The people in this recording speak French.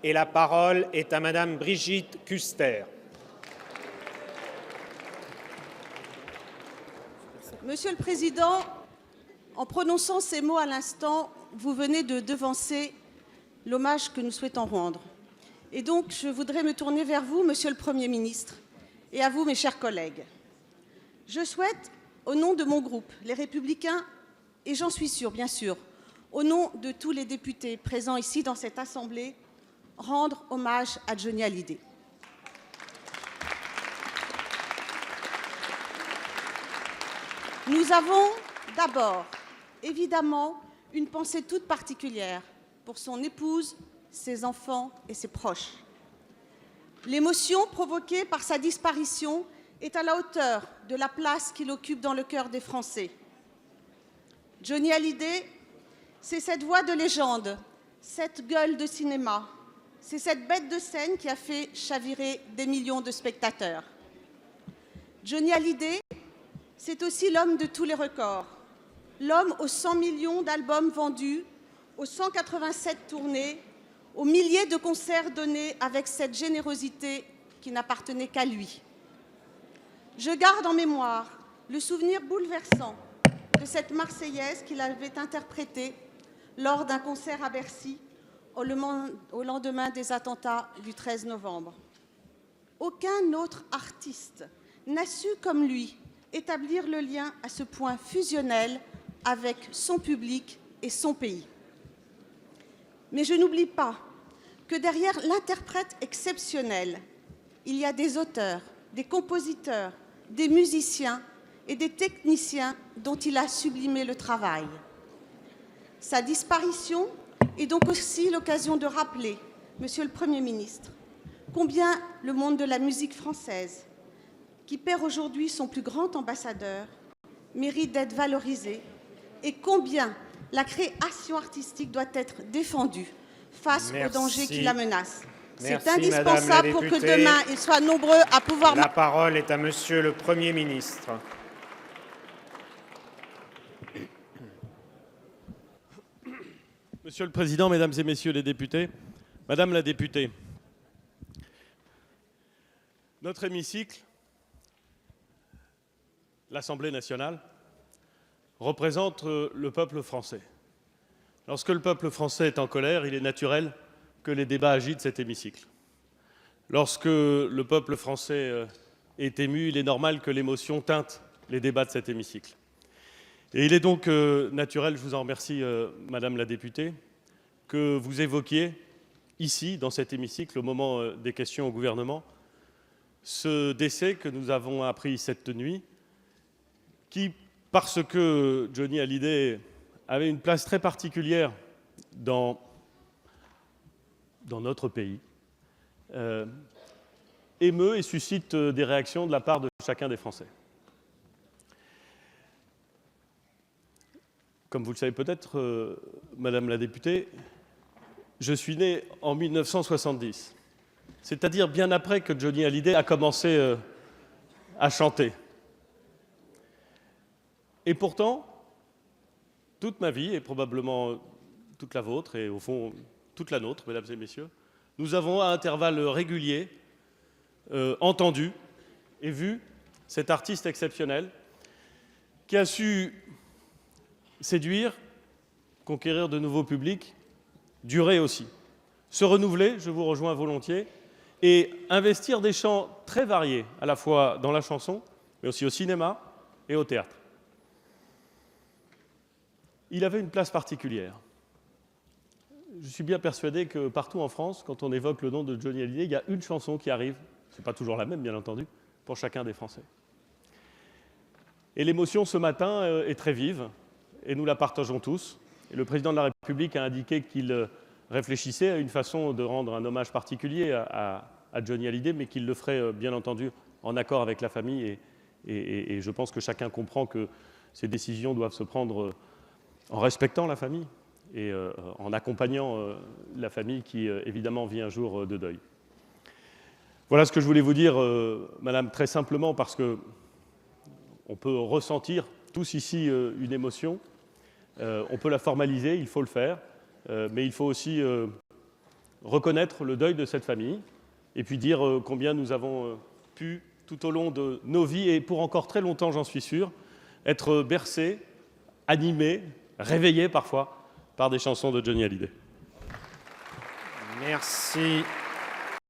Et la parole est à Madame Brigitte Kuster. Monsieur le Président, en prononçant ces mots à l'instant, vous venez de devancer l'hommage que nous souhaitons rendre. Et donc, je voudrais me tourner vers vous, Monsieur le Premier ministre, et à vous, mes chers collègues. Je souhaite, au nom de mon groupe, les Républicains, et j'en suis sûre, bien sûr, au nom de tous les députés présents ici dans cette Assemblée, rendre hommage à Johnny Hallyday. Nous avons d'abord, évidemment, une pensée toute particulière pour son épouse, ses enfants et ses proches. L'émotion provoquée par sa disparition est à la hauteur de la place qu'il occupe dans le cœur des Français. Johnny Hallyday, c'est cette voix de légende, cette gueule de cinéma, c'est cette bête de scène qui a fait chavirer des millions de spectateurs. Johnny Hallyday, c'est aussi l'homme de tous les records, l'homme aux 100 millions d'albums vendus, aux 187 tournées, aux milliers de concerts donnés avec cette générosité qui n'appartenait qu'à lui. Je garde en mémoire le souvenir bouleversant de cette Marseillaise qu'il avait interprétée lors d'un concert à Bercy au lendemain des attentats du 13 novembre. Aucun autre artiste n'a su, comme lui, établir le lien à ce point fusionnel avec son public et son pays. Mais je n'oublie pas que derrière l'interprète exceptionnel, il y a des auteurs, des compositeurs, des musiciens et des techniciens dont il a sublimé le travail. Sa disparition est donc aussi l'occasion de rappeler, Monsieur le Premier ministre, combien le monde de la musique française, qui perd aujourd'hui son plus grand ambassadeur, mérite d'être valorisé et combien la création artistique doit être défendue face aux dangers qui la menacent. C'est indispensable pour que demain, ils soient nombreux à pouvoir... La parole est à Monsieur le Premier ministre. Monsieur le Président, Mesdames et Messieurs les députés, Madame la députée, notre hémicycle, l'Assemblée nationale, représente le peuple français. Lorsque le peuple français est en colère, il est naturel que les débats agitent cet hémicycle. Lorsque le peuple français est ému, il est normal que l'émotion teinte les débats de cet hémicycle. Et il est donc naturel, je vous en remercie, Madame la députée, que vous évoquiez ici, dans cet hémicycle, au moment des questions au gouvernement, ce décès que nous avons appris cette nuit, qui, parce que Johnny Hallyday avait une place très particulière dans notre pays, émeut et suscite des réactions de la part de chacun des Français. Comme vous le savez peut-être, Madame la députée, je suis né en 1970, c'est-à-dire bien après que Johnny Hallyday a commencé à chanter. Et pourtant, toute ma vie, et probablement toute la vôtre, et au fond toute la nôtre, Mesdames et Messieurs, nous avons à intervalles réguliers entendu et vu cet artiste exceptionnel qui a su séduire, conquérir de nouveaux publics, durer aussi, se renouveler, je vous rejoins volontiers, et investir des champs très variés, à la fois dans la chanson, mais aussi au cinéma et au théâtre. Il avait une place particulière. Je suis bien persuadé que partout en France, quand on évoque le nom de Johnny Hallyday, il y a une chanson qui arrive, ce n'est pas toujours la même bien entendu, pour chacun des Français. Et l'émotion ce matin est très vive, et nous la partageons tous. Et le président de la République a indiqué qu'il réfléchissait à une façon de rendre un hommage particulier à Johnny Hallyday, mais qu'il le ferait bien entendu en accord avec la famille. Et je pense que chacun comprend que ces décisions doivent se prendre en respectant la famille et en accompagnant la famille qui, évidemment, vit un jour de deuil. Voilà ce que je voulais vous dire, Madame, très simplement, parce qu'on peut ressentir tous ici une émotion. On peut la formaliser, il faut le faire, mais il faut aussi reconnaître le deuil de cette famille, et puis dire combien nous avons pu, tout au long de nos vies, et pour encore très longtemps, j'en suis sûr, être bercés, animés, réveillés parfois, par des chansons de Johnny Hallyday. Merci.